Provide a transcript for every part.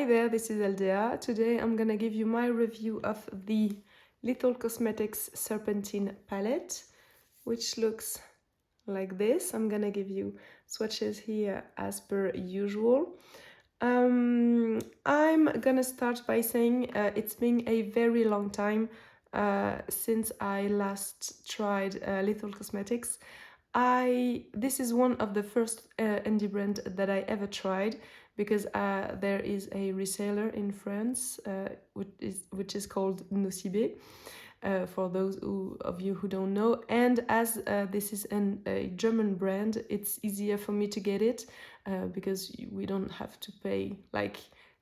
Hi there, this is Aldea. Today I'm gonna give you my review of the Lethal Cosmetics Serpentine palette, which looks like this. I'm gonna give you swatches here as per usual. I'm gonna start by saying it's been a very long time since I last tried Lethal Cosmetics. This is one of the first indie brand that I ever tried, because there is a reseller in France which is called Nocibé, for those of you who don't know. And as this is a German brand, it's easier for me to get it because we don't have to pay like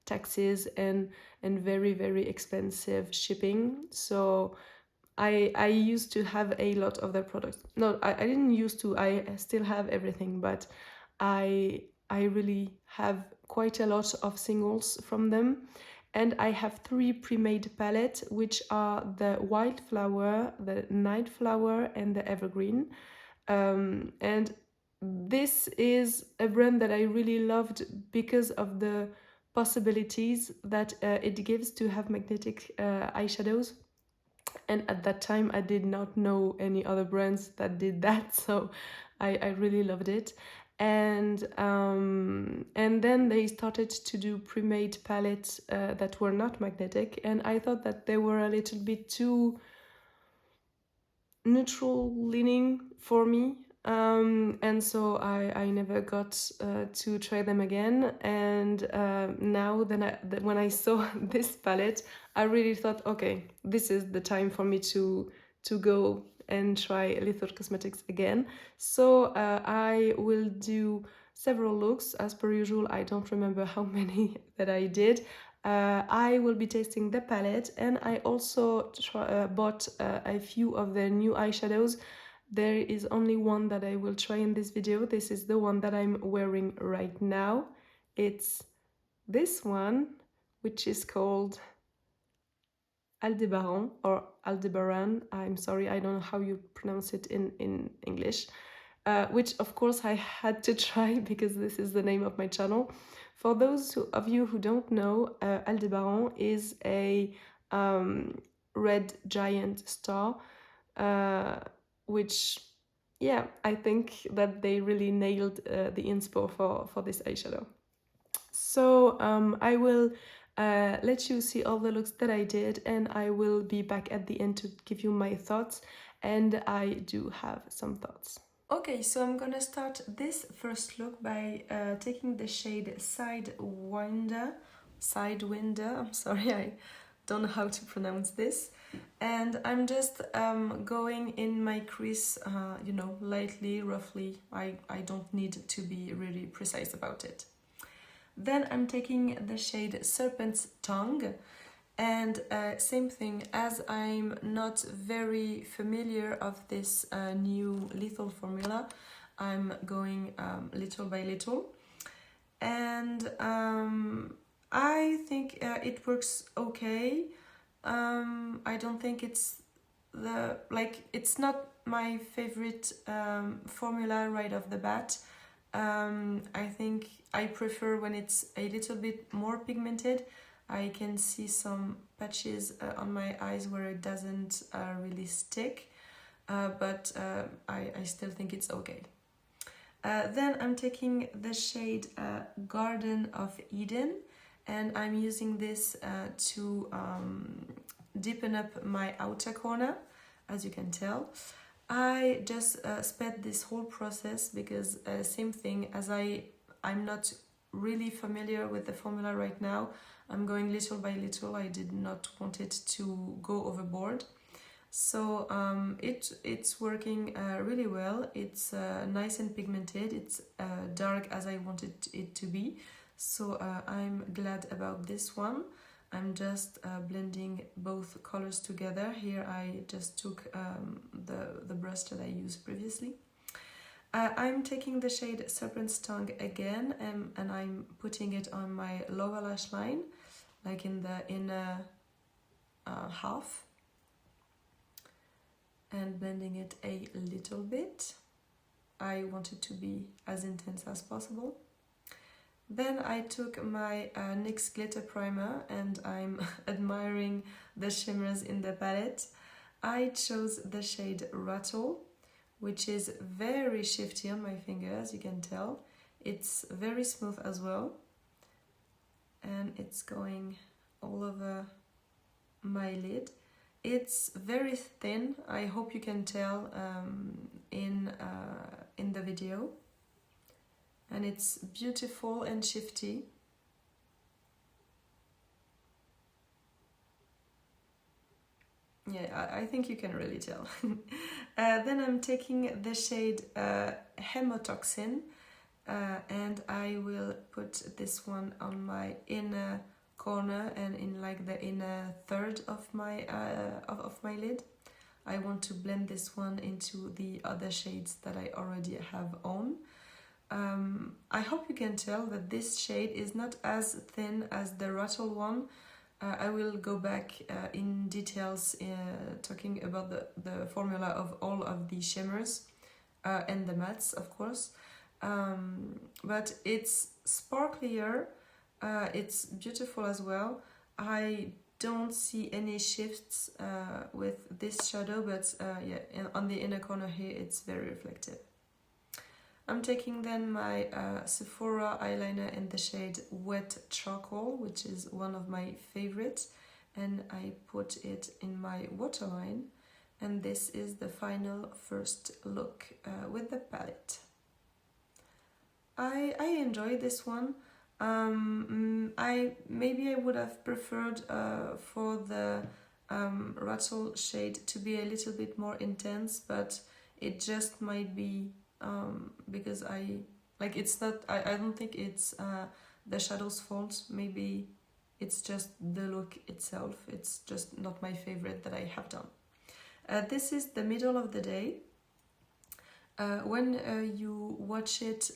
taxes and very, very expensive shipping. So I used to have a lot of their products. No, I didn't used to. I still have everything, but I really have quite a lot of singles from them. And I have 3 pre-made palettes, which are the Wildflower, the Nightflower, and the Evergreen. And this is a brand that I really loved because of the possibilities that it gives to have magnetic eyeshadows. And at that time I did not know any other brands that did that, so I really loved it. And then they started to do pre-made palettes that were not magnetic, and I thought that they were a little bit too neutral leaning for me, and so I never got to try them again. And now when I saw this palette, I really thought, okay, this is the time for me to go and try Lethal Cosmetics again. So I will do several looks as per usual. I don't remember how many that I did. I will be tasting the palette, and I also bought a few of their new eyeshadows. There is only one that I will try in this video. This is the one that I'm wearing right now. It's this one, which is called Aldebaran, or Aldebaran. I'm sorry, I don't know how you pronounce it in English. Which of course I had to try because this is the name of my channel. For those of you who don't know, Aldebaran is a red giant star, which, yeah, I think that they really nailed the inspo for this eyeshadow. So I will let you see all the looks that I did, and I will be back at the end to give you my thoughts, and I do have some thoughts. Okay, so I'm gonna start this first look by taking the shade Sidewinder, I'm sorry, I don't know how to pronounce this. And I'm just going in my crease, you know, lightly, roughly. I don't need to be really precise about it. Then I'm taking the shade Serpent's Tongue. And same thing, as I'm not very familiar of this new lethal formula, I'm going little by little. And I think it works okay. I don't think it's it's not my favorite formula right off the bat. I think I prefer when it's a little bit more pigmented. I can see some patches on my eyes where it doesn't really stick, but I still think it's okay. Then I'm taking the shade Garden of Eden, and I'm using this to deepen up my outer corner, as you can tell. I just sped this whole process because same thing, as I'm not really familiar with the formula right now. I'm going little by little. I did not want it to go overboard. So it's working really well. It's nice and pigmented. It's dark as I wanted it to be. So I'm glad about this one. I'm just blending both colors together. Here I just took the brush that I used previously. I'm taking the shade Serpent's Tongue again, and I'm putting it on my lower lash line, like in the inner half, and blending it a little bit. I want it to be as intense as possible. Then I took my NYX glitter primer and I'm admiring the shimmers in the palette. I chose the shade Rattle, which is very shifty on my finger, as you can tell. It's very smooth as well, and it's going all over my lid. It's very thin. I hope you can tell in the video, and it's beautiful and shifty. Yeah, I think you can really tell. Then I'm taking the shade Hemotoxin, and I will put this one on my inner corner and in like the inner third of my lid. I want to blend this one into the other shades that I already have on. I hope you can tell that this shade is not as thin as the Rattle one. I will go back in details talking about the formula of all of the shimmers and the mattes, of course. But it's sparklier, it's beautiful as well. I don't see any shifts with this shadow, but yeah, on the inner corner here it's very reflective. I'm taking then my Sephora eyeliner in the shade Wet Charcoal, which is one of my favorites, and I put it in my waterline, and this is the final first look with the palette. I enjoy this one. Maybe I would have preferred for the Rattle shade to be a little bit more intense, but it just might be because it's not, I don't think it's the shadow's fault. Maybe it's just the look itself. It's just not my favorite that I have done. This is the middle of the day. When you watch it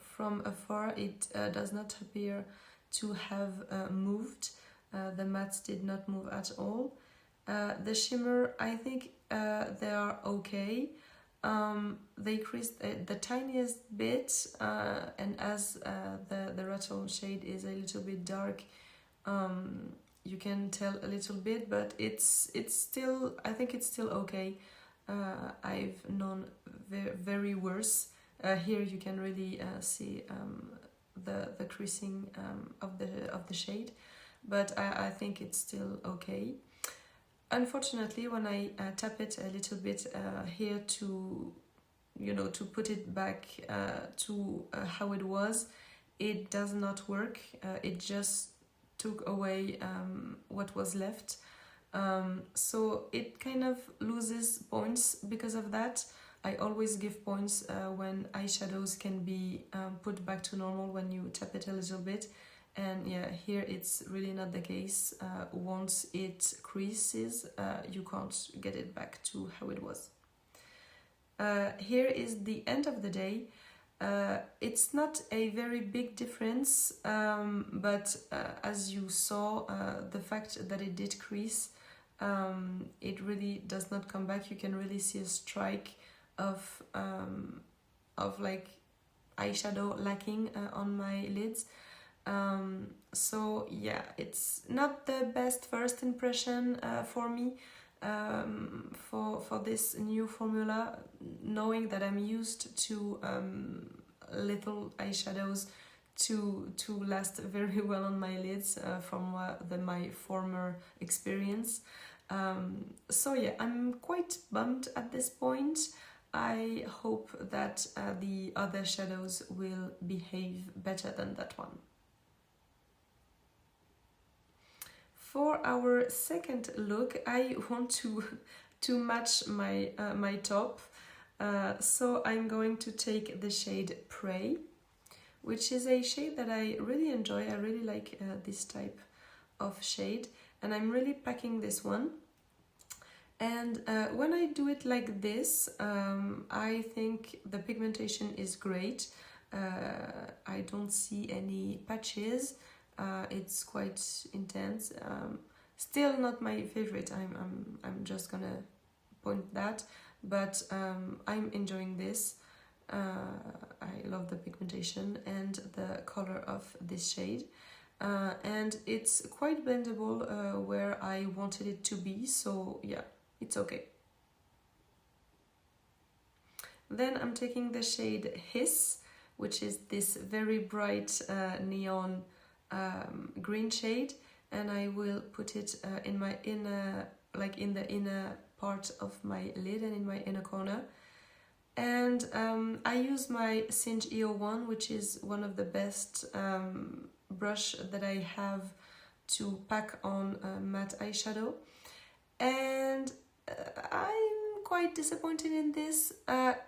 from afar, it does not appear to have moved. The mattes did not move at all. The shimmer, I think they are okay. They creased the tiniest bit, and as the Rattle shade is a little bit dark, you can tell a little bit, but it's still, I think it's still okay. I've known very worse. Here you can really see the creasing of the shade, but I think it's still okay. Unfortunately, when I tap it a little bit here to put it back to how it was, it does not work. It just took away what was left. So it kind of loses points because of that. I always give points when eyeshadows can be put back to normal when you tap it a little bit. And yeah, here it's really not the case. Once it creases, you can't get it back to how it was. Here is the end of the day. It's not a very big difference, but as you saw, the fact that it did crease, it really does not come back. You can really see a strike of like eyeshadow lacking on my lids. So yeah, it's not the best first impression for me for this new formula, knowing that I'm used to little eyeshadows to last very well on my lids from my former experience. So yeah, I'm quite bummed at this point. I hope that the other shadows will behave better than that one. For our second look, I want to match my my top, so I'm going to take the shade Prey, which is a shade that I really enjoy. I really like this type of shade, and I'm really packing this one. And when I do it like this, I think the pigmentation is great. I don't see any patches. It's quite intense. Still not my favorite. I'm just gonna point that, but I'm enjoying this. I love the pigmentation and the color of this shade. And it's quite blendable where I wanted it to be, so yeah, it's okay. Then I'm taking the shade Hiss, which is this very bright neon green shade, and I will put it in my inner, like in the inner part of my lid and in my inner corner. And I use my Singe EO1, which is one of the best brush that I have to pack on matte eyeshadow. And I'm quite disappointed in this.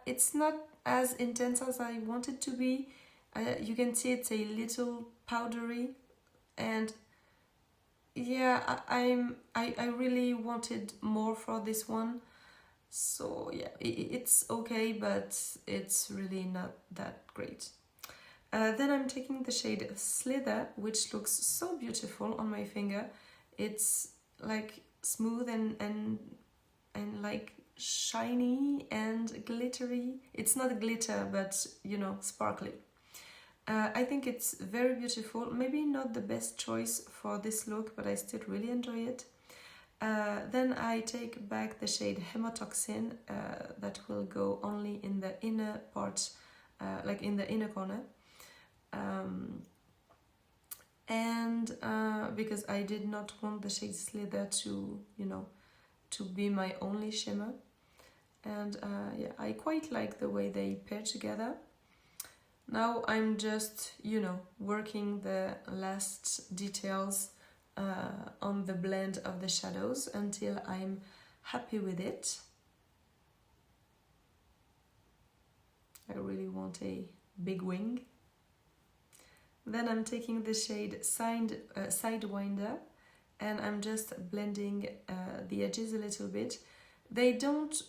It's not as intense as I want it to be. You can see it's a little powdery, and yeah, I really wanted more for this one. So yeah, it's okay, but it's really not that great. Then I'm taking the shade Slither, which looks so beautiful on my finger. It's like smooth and like shiny and glittery. It's not glitter, but you know, sparkly. I think it's very beautiful. Maybe not the best choice for this look, but I still really enjoy it. Then I take back the shade Hemotoxin, that will go only in the inner part, like in the inner corner. Because I did not want the shade Slither to, you know, to be my only shimmer. And yeah, I quite like the way they pair together. Now I'm just, you know, working the last details on the blend of the shadows until I'm happy with it. I really want a big wing. Then I'm taking the shade Sidewinder, and I'm just blending the edges a little bit. They don't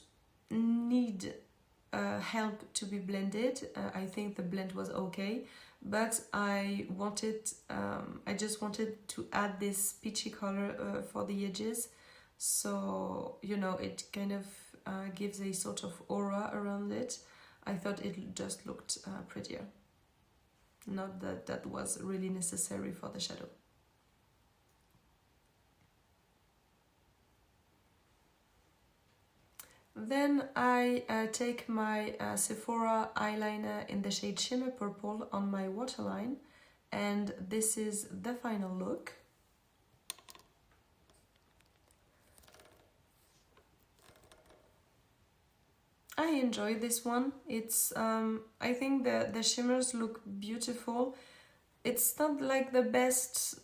need help to be blended. I think the blend was okay, but I just wanted to add this peachy color for the edges, so you know, it kind of gives a sort of aura around it. I thought it just looked prettier. Not that that was really necessary for the shadow. Then I take my Sephora eyeliner in the shade Shimmer Purple on my waterline, and this is the final look. I enjoy this one. It's I think the shimmers look beautiful. It's not like the best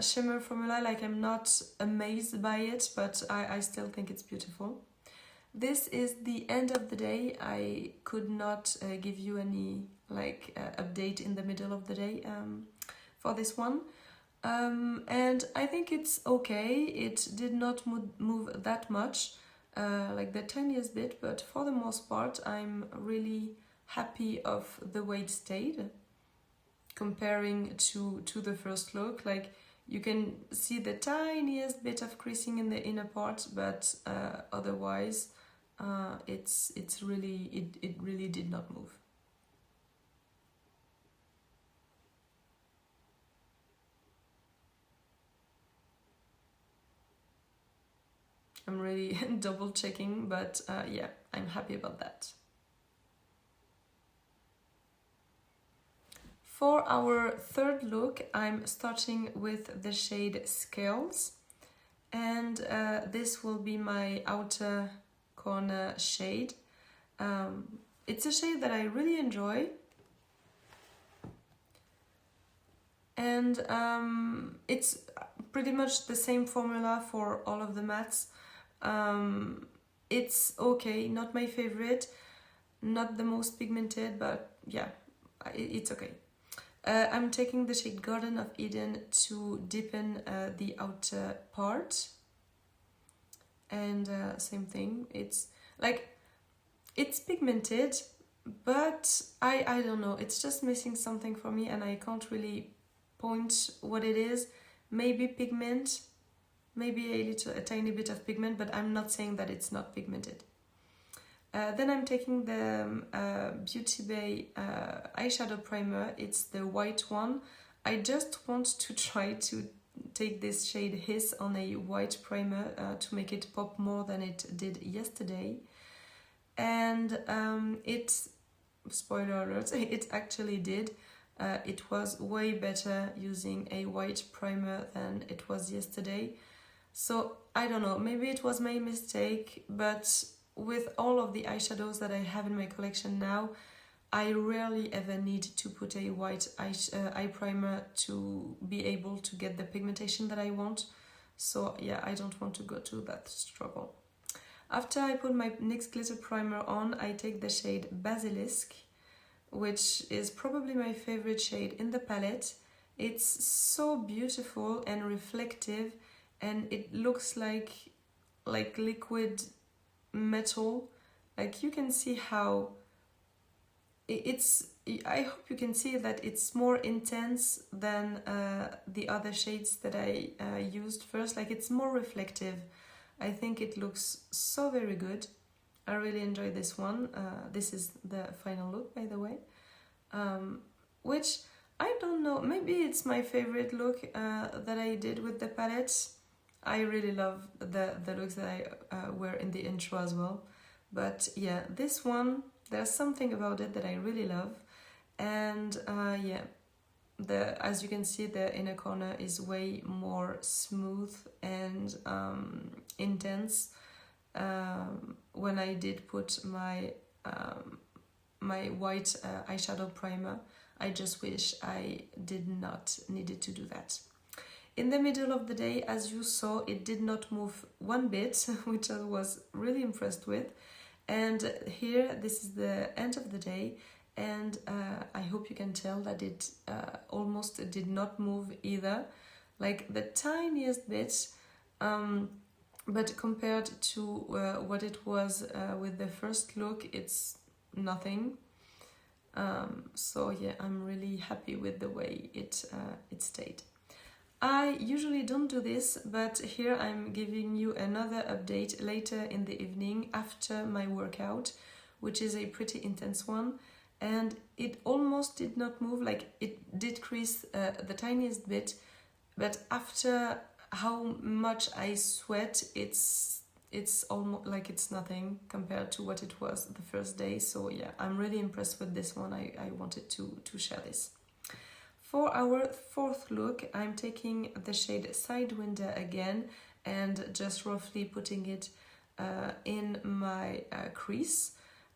shimmer formula, like I'm not amazed by it, but I still think it's beautiful. This is the end of the day. I could not give you any like update in the middle of the day for this one. And I think it's okay. It did not move that much, like the tiniest bit, but for the most part I'm really happy of the way it stayed comparing to the first look. Like you can see the tiniest bit of creasing in the inner part, but otherwise it really did not move. I'm really double checking, but yeah, I'm happy about that. For our third look, I'm starting with the shade Scales, and this will be my outer corner shade. It's a shade that I really enjoy, and it's pretty much the same formula for all of the mattes. It's okay, not my favorite, not the most pigmented, but yeah, it's okay. I'm taking the shade Garden of Eden to deepen the outer part, and same thing, it's like, it's pigmented, but I don't know, it's just missing something for me, and I can't really point what it is. Maybe pigment, maybe a tiny bit of pigment, but I'm not saying that it's not pigmented. Then I'm taking the Beauty Bay eyeshadow primer. It's the white one. I just want to try to take this shade Hiss on a white primer to make it pop more than it did yesterday. And spoiler alert, it actually did. It was way better using a white primer than it was yesterday. So I don't know, maybe it was my mistake, but with all of the eyeshadows that I have in my collection now, I rarely ever need to put a white eye primer to be able to get the pigmentation that I want. So yeah, I don't want to go to that struggle. After I put my NYX glitter primer on, I take the shade Basilisk, which is probably my favorite shade in the palette. It's so beautiful and reflective, and it looks like liquid metal. Like, you can see how I hope you can see that it's more intense than the other shades that I used first. Like, it's more reflective. I think it looks so very good. I really enjoy this one. This is the final look, by the way. Which, I don't know, maybe it's my favorite look that I did with the palette. I really love the looks that I wear in the intro as well. But yeah, this one, there's something about it that I really love. And yeah, as you can see, the inner corner is way more smooth and intense. When I did put my my white eyeshadow primer, I just wish I did not needed to do that. In the middle of the day, as you saw, it did not move one bit, which I was really impressed with. And here, this is the end of the day, and I hope you can tell that it almost did not move either, like the tiniest bit, but compared to what it was with the first look, it's nothing. So yeah, I'm really happy with the way it stayed. I usually don't do this, but here I'm giving you another update later in the evening after my workout, which is a pretty intense one, and it almost did not move. Like, it did decrease the tiniest bit, but after how much I sweat, it's almost like it's nothing compared to what it was the first day. So yeah, I'm really impressed with this one. I wanted to share this. For our fourth look, I'm taking the shade Sidewinder again and just roughly putting it in my crease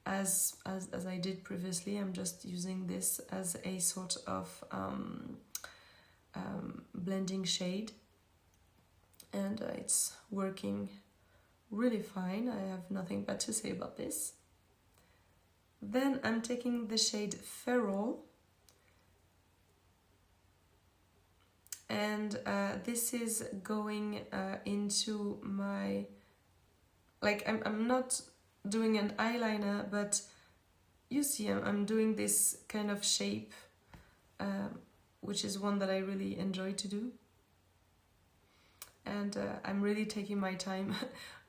as I did previously. I'm just using this as a sort of blending shade, and it's working really fine. I have nothing bad to say about this. Then I'm taking the shade Feral, and this is going into my, like, I'm not doing an eyeliner, but you see I'm doing this kind of shape, which is one that I really enjoy to do, and I'm really taking my time,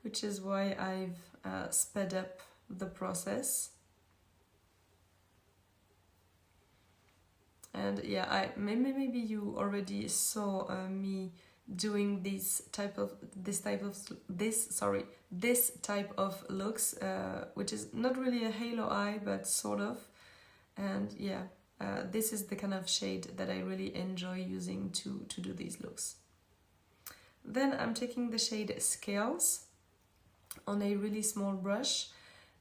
which is why I've sped up the process. And yeah, maybe you already saw me doing this type of looks, which is not really a halo eye, but sort of. And yeah, this is the kind of shade that I really enjoy using to do these looks. Then I'm taking the shade Scales on a really small brush,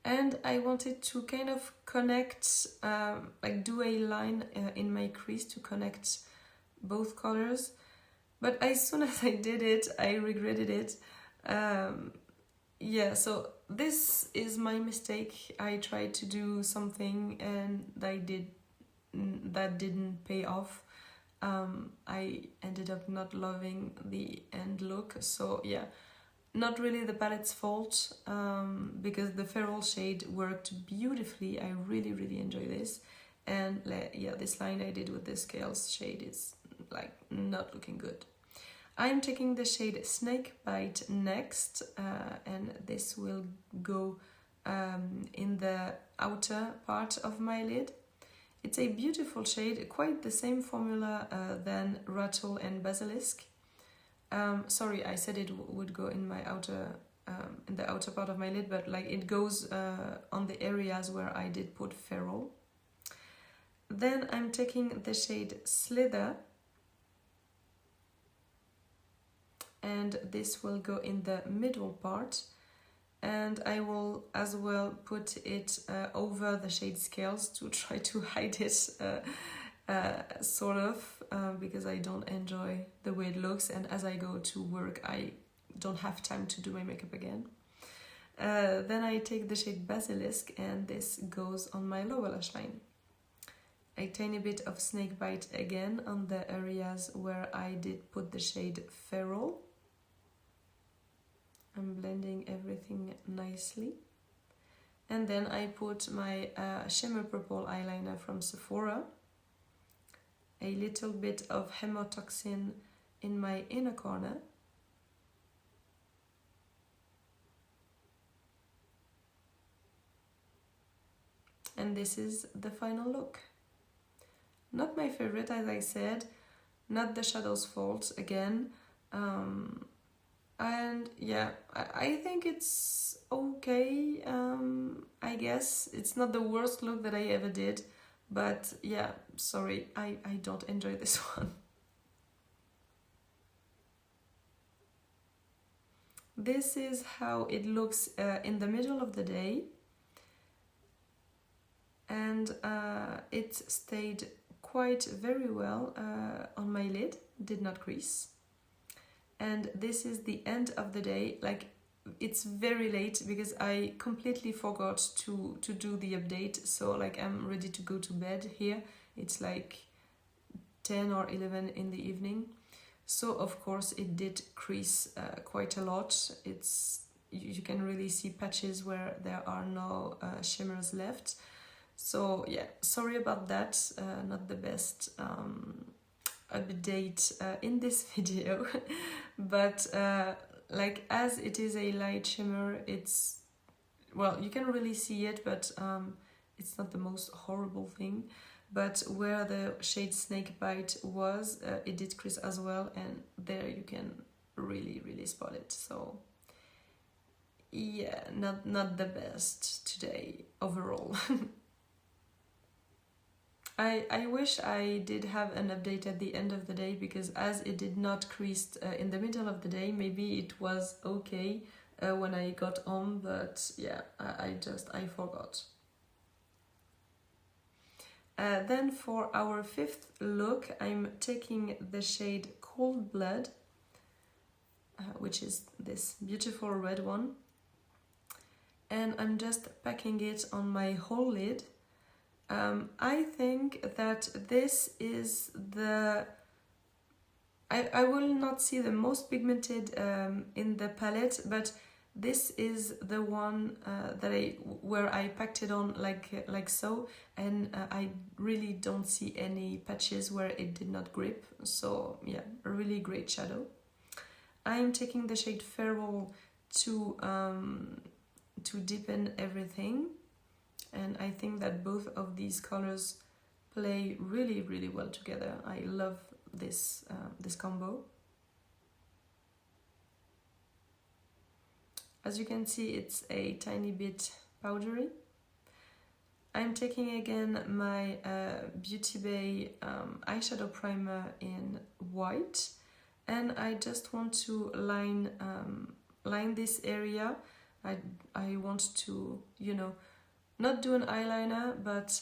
and I wanted to kind of connect, like do a line in my crease to connect both colors. But as soon as I did it, I regretted it. Yeah, so this is my mistake. I tried to do something and that didn't pay off. I ended up not loving the end look. So yeah, not really the palette's fault, because the Feral shade worked beautifully. I really enjoy this, and yeah, this line I did with the Scales shade is like not looking good. I'm taking the shade Snakebite next, and this will go in the outer part of my lid. It's a beautiful shade, quite the same formula than Rattle and Basilisk. Sorry, I said it would go in my outer, in the outer part of my lid, but like it goes on the areas where I did put Feral. Then I'm taking the shade Slither, and this will go in the middle part, and I will as well put it over the shade Scales to try to hide it sort of, because I don't enjoy the way it looks, and as I go to work I don't have time to do my makeup again. Then I take the shade Basilisk, and this goes on my lower lash line. A tiny bit of Snakebite again on the areas where I did put the shade Feral. I'm blending everything nicely. And then I put my Shimmer Purple eyeliner from Sephora. A little bit of Hemotoxin in my inner corner. And this is the final look. Not my favorite, as I said, not the shadow's fault again. And yeah, I think it's okay. I guess it's not the worst look that I ever did, but yeah, sorry, I don't enjoy this one. This is how it looks in the middle of the day, and it stayed quite very well on my lid, did not crease. And this is the end of the day. Like, it's very late because I completely forgot to do the update, so like I'm ready to go to bed here. It's like 10 or 11 in the evening, so of course it did crease quite a lot. You can really see patches where there are no shimmers left. So yeah, sorry about that, not the best update in this video, but like, as it is a light shimmer, it's, well, you can really see it, but it's not the most horrible thing. But where the shade Snakebite was, it did crease as well, and there you can really spot it. So yeah, not the best today overall. I wish I did have an update at the end of the day, because as it did not crease in the middle of the day, maybe it was okay when I got home, but yeah, I forgot. Then for our fifth look, I'm taking the shade Cold Blood, which is this beautiful red one, and I'm just packing it on my whole lid. I think that this is the... I will not see the most pigmented in the palette, but this is the one where I packed it on like so, and I really don't see any patches where it did not grip. So yeah, a really great shadow. I'm taking the shade Feral to deepen everything, and I think that both of these colors play really well together. I love this combo. As you can see, it's a tiny bit powdery. I'm taking again my Beauty Bay eyeshadow primer in white, and I just want to line this area. I want to, you know, not do an eyeliner, but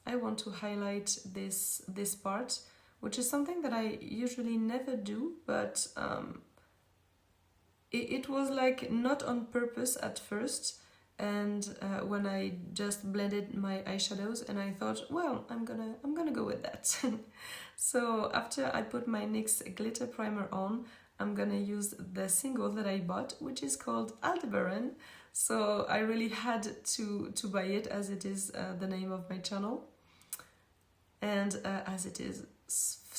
I want to highlight this part, which is something that I usually never do, but it was like not on purpose at first, and when I just blended my eyeshadows, and I thought, well, I'm gonna go with that. So after I put my NYX glitter primer on, I'm gonna use the single that I bought, which is called Aldebaran. So I really had to buy it, as it is the name of my channel, and as it is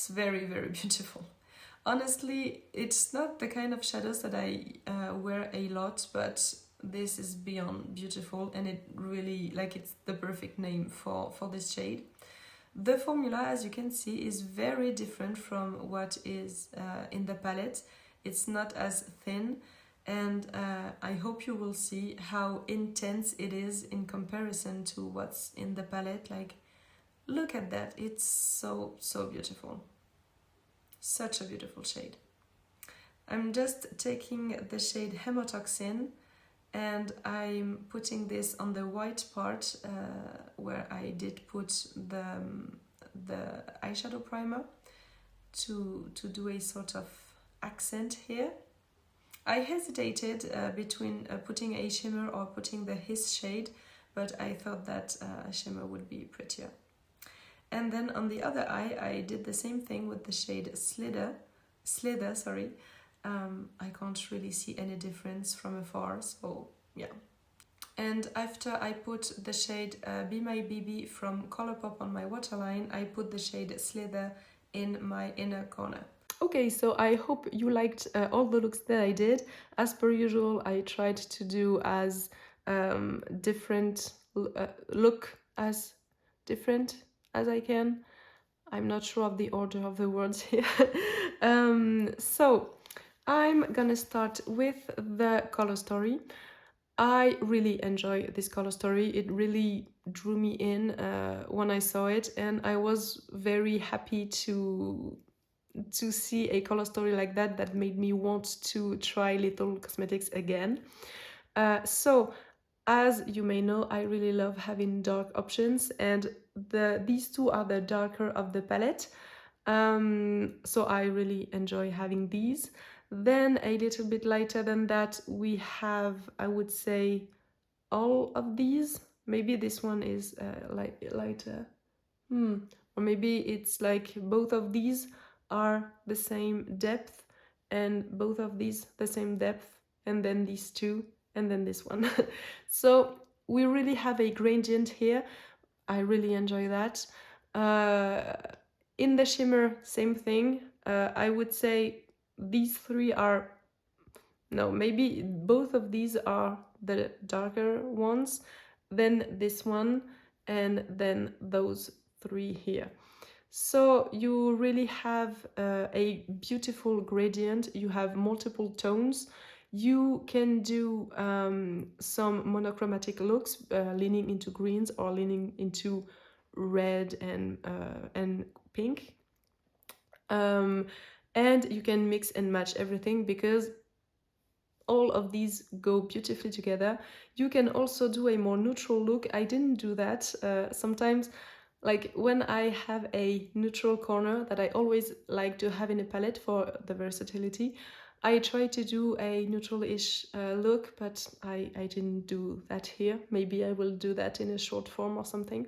very beautiful. Honestly, it's not the kind of shadows that I wear a lot, but this is beyond beautiful, and it really, like, it's the perfect name for this shade. The formula, as you can see, is very different from what is in the palette. It's not as thin, and I hope you will see how intense it is in comparison to what's in the palette. Like, look at that, it's so beautiful. Such a beautiful shade. I'm just taking the shade Hemotoxin, and I'm putting this on the white part where I did put the eyeshadow primer to do a sort of accent here. I hesitated between putting a shimmer or putting the His shade, but I thought that a shimmer would be prettier. And then on the other eye, I did the same thing with the shade Slither, sorry. I can't really see any difference from afar, so yeah. And after I put the shade Be My BB from Colourpop on my waterline, I put the shade Slither in my inner corner. Okay, so I hope you liked all the looks that I did. As per usual, I tried to do as different look as different as I can. I'm not sure of the order of the words here. So I'm gonna start with the color story. I really enjoy this color story. It really drew me in when I saw it, and I was very happy to see a color story like that made me want to try Little Cosmetics again. So as you may know, I really love having dark options, and these two are the darker of the palette. So I really enjoy having these. Then a little bit lighter than that, we have, I would say, all of these. Maybe this one is lighter. Or maybe it's like both of these are the same depth, and both of these the same depth, and then these two, and then this one. So we really have a gradient here. I really enjoy that. In the shimmer, same thing. I would say these three are, no, maybe both of these are the darker ones, then this one, and then those three here. So you really have a beautiful gradient. You have multiple tones. You can do some monochromatic looks, leaning into greens or leaning into red and pink. And you can mix and match everything because all of these go beautifully together. You can also do a more neutral look. I didn't do that. Sometimes, like when I have a neutral corner that I always like to have in a palette for the versatility, I try to do a neutral-ish look, but I didn't do that here. Maybe I will do that in a short form or something.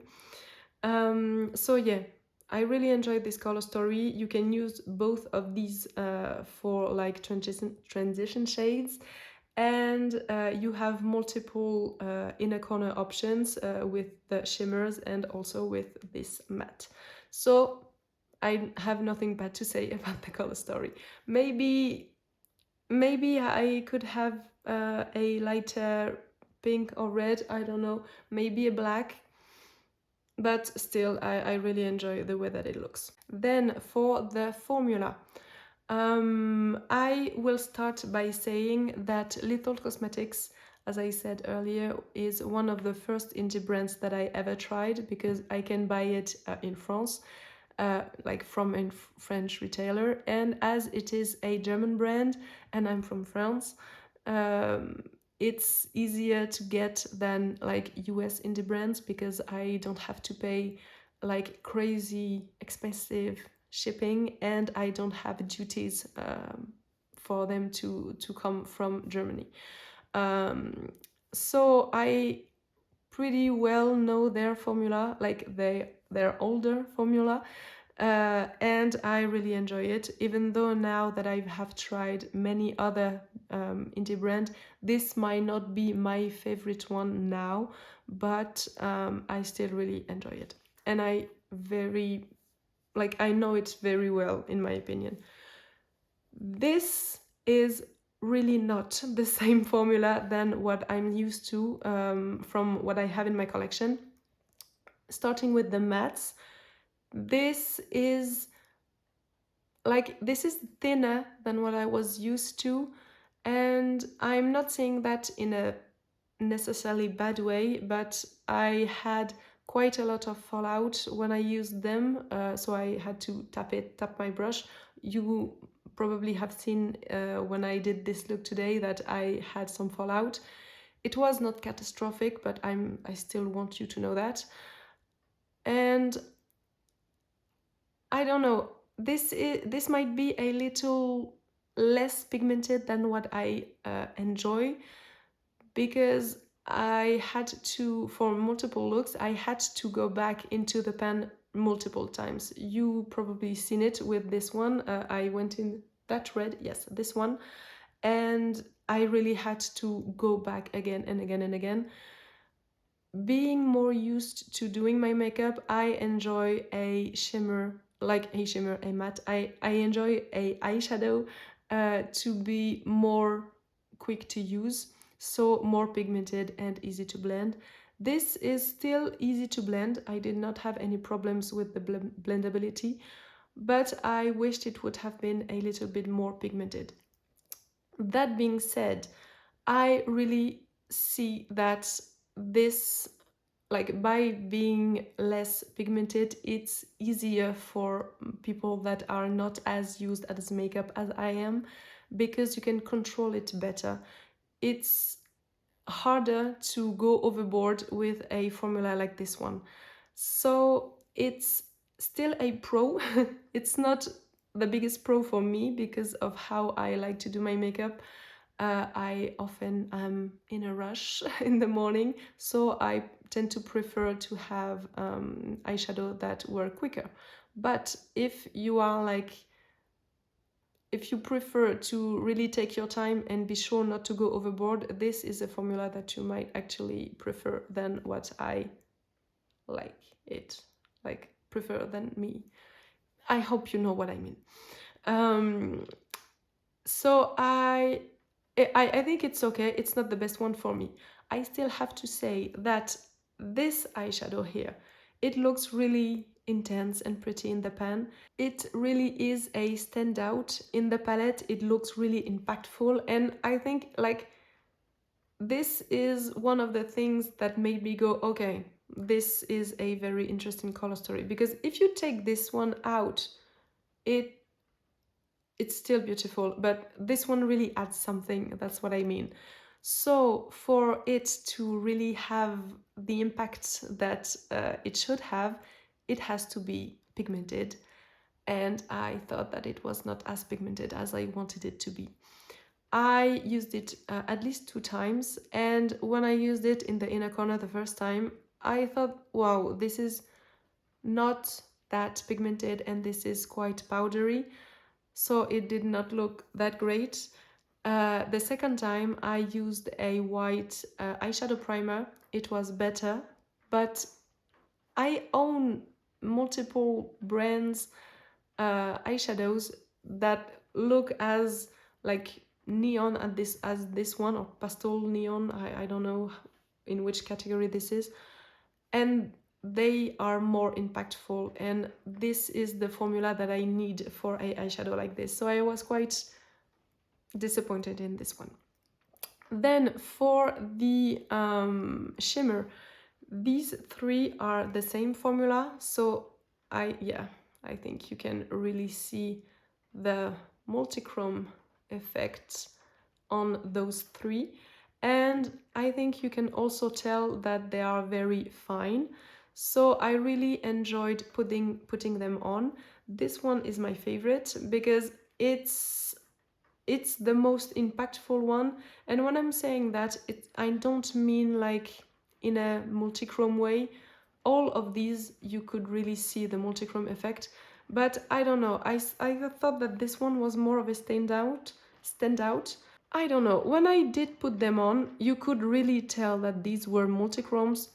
So yeah, I really enjoyed this color story. You can use both of these for like transition shades, and you have multiple inner corner options with the shimmers and also with this matte. So I have nothing bad to say about the color story. Maybe I could have a lighter pink or red, I don't know, maybe a black. But still, I really enjoy the way that it looks. Then for the formula, I will start by saying that Little Cosmetics, as I said earlier, is one of the first indie brands that I ever tried because I can buy it in France, like from a French retailer. And as it is a German brand and I'm from France, it's easier to get than like US indie brands because I don't have to pay like crazy expensive shipping, and I don't have duties for them to come from Germany. So I pretty well know their formula, like their older formula. And I really enjoy it, even though now that I have tried many other indie brand, this might not be my favorite one now, but I still really enjoy it. And I know it very well, in my opinion. This is really not the same formula than what I'm used to from what I have in my collection. Starting with the mattes, this is thinner than what I was used to, and I'm not saying that in a necessarily bad way, but I had quite a lot of fallout when I used them, so I had to tap my brush. You probably have seen when I did this look today that I had some fallout. It was not catastrophic, but I still want you to know that. And I don't know, this might be a little less pigmented than what I enjoy, because I had to, for multiple looks, I had to go back into the pan multiple times. You probably seen it with this one. I went in that red, yes, this one, and I really had to go back again and again and again. Being more used to doing my makeup, I enjoy a shimmer, a matte. I enjoy a eyeshadow to be more quick to use, so more pigmented and easy to blend. This is still easy to blend. I did not have any problems with the blendability, but I wished it would have been a little bit more pigmented. That being said, I really see that this, like, by being less pigmented, it's easier for people that are not as used as makeup as I am, because you can control it better. It's harder to go overboard with a formula like this one. So it's still a pro. It's not the biggest pro for me because of how I like to do my makeup. I often am in a rush in the morning, so I tend to prefer to have eyeshadow that work quicker. But if you are like, if you prefer to really take your time and be sure not to go overboard, this is a formula that you might actually prefer than what I prefer than me. I hope you know what I mean. So I think it's okay. It's not the best one for me. I still have to say that this eyeshadow here, it looks really intense and pretty in the pan. It really is a standout in the palette. It looks really impactful, and I think like this is one of the things that made me go, okay, this is a very interesting color story. Because if you take this one out, it's still beautiful, but this one really adds something. That's what I mean. So for it to really have the impact that it should have, it has to be pigmented. And I thought that it was not as pigmented as I wanted it to be. I used it at least 2 times, and when I used it in the inner corner the first time, I thought, wow, this is not that pigmented and this is quite powdery, so it did not look that great. The second time I used a white eyeshadow primer, it was better, but I own multiple brands eyeshadows that look as like neon as this one, or pastel neon. I don't know in which category this is, and they are more impactful, and this is the formula that I need for a eyeshadow like this. So I was quite disappointed in this one. Then for the shimmer, these 3 are the same formula, so I think you can really see the multichrome effect on those 3, and I think you can also tell that they are very fine. So I really enjoyed putting them on. This one is my favorite because it's the most impactful one. And when I'm saying that, I don't mean like in a multichrome way. All of these you could really see the multichrome effect, but I don't know, I thought that this one was more of a standout. I don't know, when I did put them on, you could really tell that these were multichromes,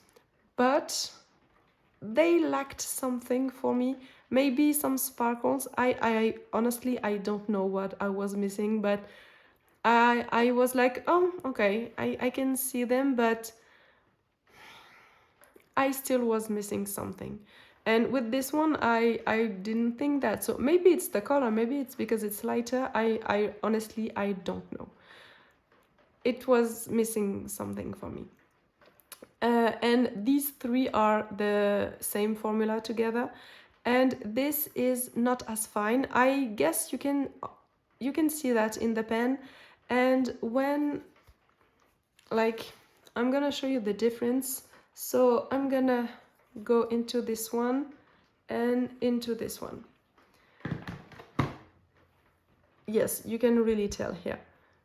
but they lacked something for me. Maybe some sparkles. I honestly, I don't know what I was missing, but I was like, oh, okay, I can see them, but I still was missing something. And with this one, I didn't think that. So maybe it's the color, maybe it's because it's lighter. I honestly, I don't know. It was missing something for me. And these three are the same formula together. And this is not as fine. I guess you can see that in the pen. And when, like, I'm gonna show you the difference. So I'm gonna go into this one and into this one. Yes, you can really tell here.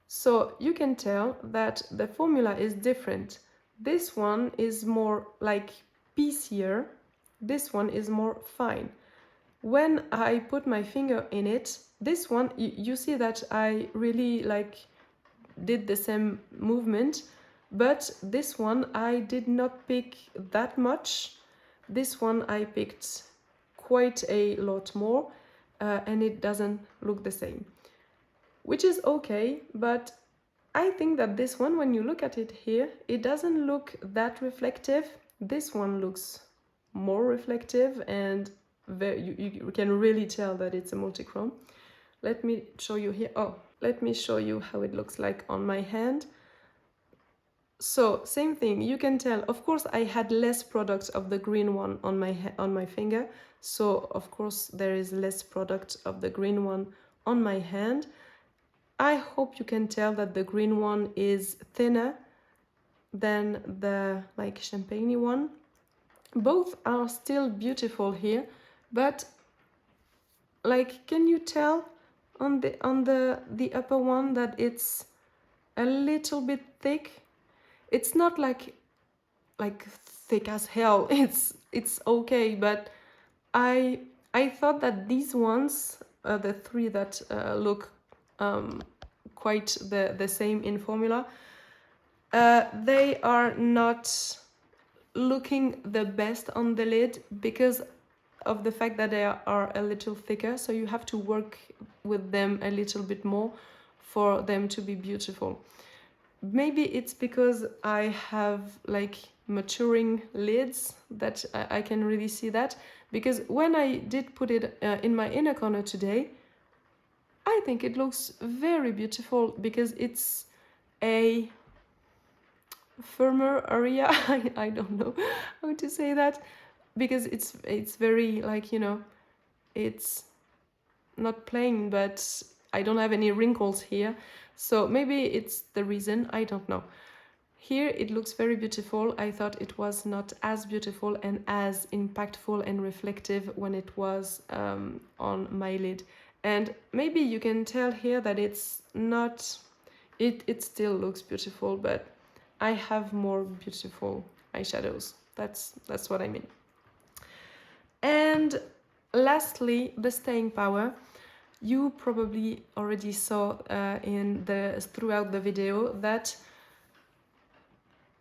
So you can tell that the formula is different. This one is more like piecier. This one is more fine. When I put my finger in it, this one, you see that I really like did the same movement, but this one I did not pick that much. This one I picked quite a lot more, and it doesn't look the same, which is okay, but I think that this one, when you look at it here, it doesn't look that reflective. This one looks more reflective, and you can really tell that it's a multichrome. Let me show you here. Oh, let me show you how it looks like on my hand. So same thing, you can tell. Of course, I had less product of the green one on my finger, so of course there is less product of the green one on my hand. I hope you can tell that the green one is thinner than the like champagne one. Both are still beautiful here, but like, can you tell on the upper one that it's a little bit thick? It's not like thick as hell. It's okay, but I thought that these ones, the three that look quite the same in formula, they are not looking the best on the lid because of the fact that they are a little thicker, so you have to work with them a little bit more for them to be beautiful. Maybe it's because I have like maturing lids that I can really see that, because when I did put it in my inner corner today, I think it looks very beautiful because it's a firmer area. I don't know how to say that, because it's very like, you know, it's not plain, but I don't have any wrinkles here, so maybe it's the reason, I don't know. Here it looks very beautiful. I thought it was not as beautiful and as impactful and reflective when it was on my lid. And maybe you can tell here that it's not, it still looks beautiful, but I have more beautiful eyeshadows. That's what I mean. And lastly, the staying power. You probably already saw throughout the video that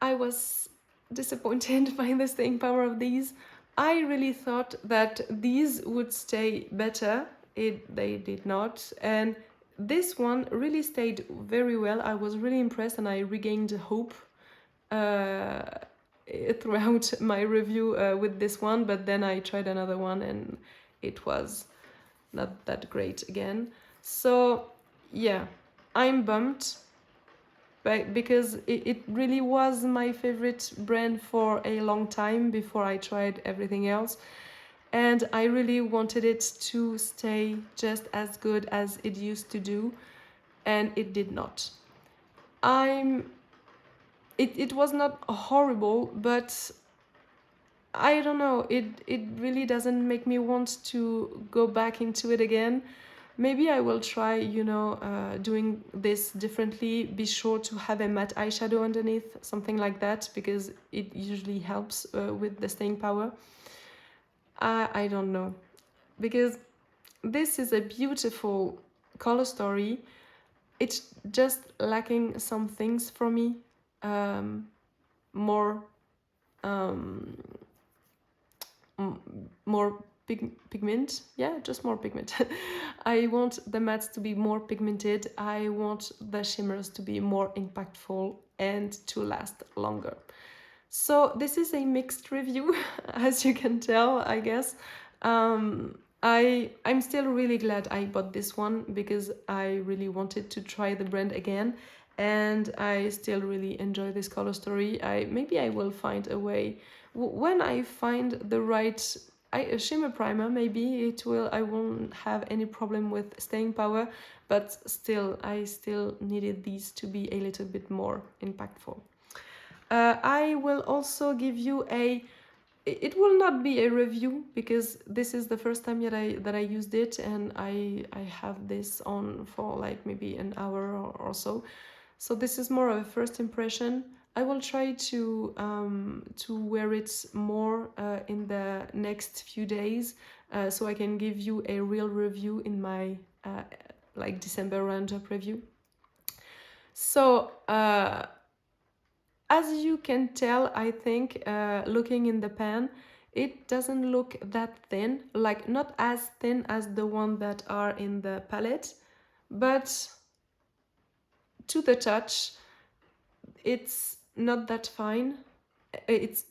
I was disappointed by the staying power of these. I really thought that these would stay better. They did not, and this one really stayed very well. I was really impressed, and I regained hope throughout my review with this one, but then I tried another one and it was not that great again. So yeah, I'm bummed, because it really was my favorite brand for a long time before I tried everything else, and I really wanted it to stay just as good as it used to do, and it did not. It was not horrible, but I don't know, it really doesn't make me want to go back into it again. Maybe I will try, you know, doing this differently. Be sure to have a matte eyeshadow underneath, something like that, because it usually helps with the staying power. I don't know, because this is a beautiful color story. It's just lacking some things for me. More more pigment. Yeah, just more pigment. I want the mattes to be more pigmented. I want the shimmers to be more impactful and to last longer. So this is a mixed review, as you can tell, I guess. I'm still really glad I bought this one because I really wanted to try the brand again, and I still really enjoy this color story. Maybe I will find a way when I find the right a shimmer primer. Maybe I won't have any problem with staying power, but still I still needed these to be a little bit more impactful. I will also give you it will not be a review because this is the first time that I used it, and I have this on for like maybe an hour or so. So this is more of a first impression. I will try to wear it more in the next few days, so I can give you a real review in my like December roundup review. So as you can tell, I think, looking in the pan, it doesn't look that thin, like not as thin as the one that are in the palette, but to the touch, it's not that fine. It's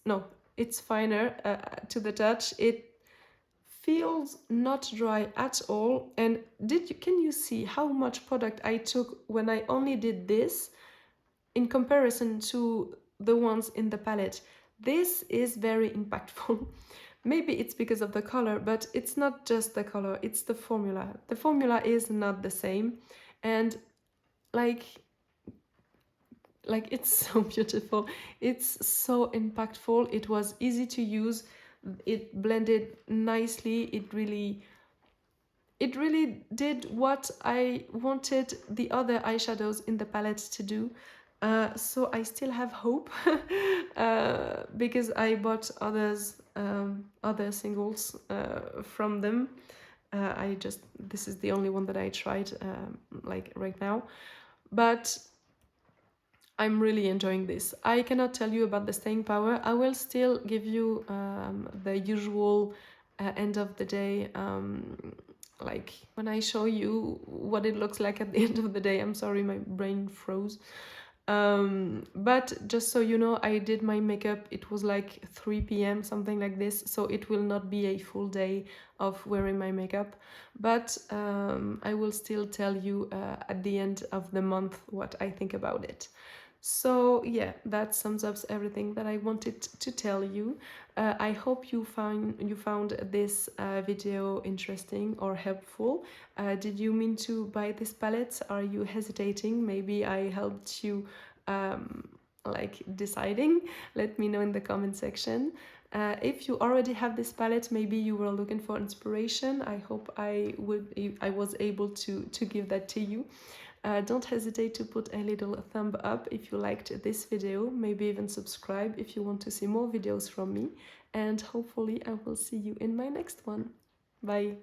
finer to the touch. It feels not dry at all. And can you see how much product I took when I only did this? In comparison to the ones in the palette, this is very impactful. Maybe it's because of the color, but it's not just the color, it's the formula. The formula is not the same, and like it's so beautiful. It's so impactful. It was easy to use. It blended nicely. It really did what I wanted the other eyeshadows in the palette to do. So I still have hope because I bought other singles from them. This is the only one that I tried like right now, but I'm really enjoying this. I cannot tell you about the staying power. I will still give you the usual end of the day, like when I show you what it looks like at the end of the day. I'm sorry, my brain froze. But just so you know, I did my makeup, it was like 3 p.m, something like this, so it will not be a full day of wearing my makeup, but I will still tell you at the end of the month what I think about it. So yeah, that sums up everything that I wanted to tell you. I hope you found this video interesting or helpful. Did you mean to buy this palette? Are you hesitating? Maybe I helped you like deciding. Let me know in the comment section. If you already have this palette, maybe you were looking for inspiration. I hope I was able to give that to you. Don't hesitate to put a little thumb up if you liked this video, maybe even subscribe if you want to see more videos from me, and hopefully I will see you in my next one. Bye!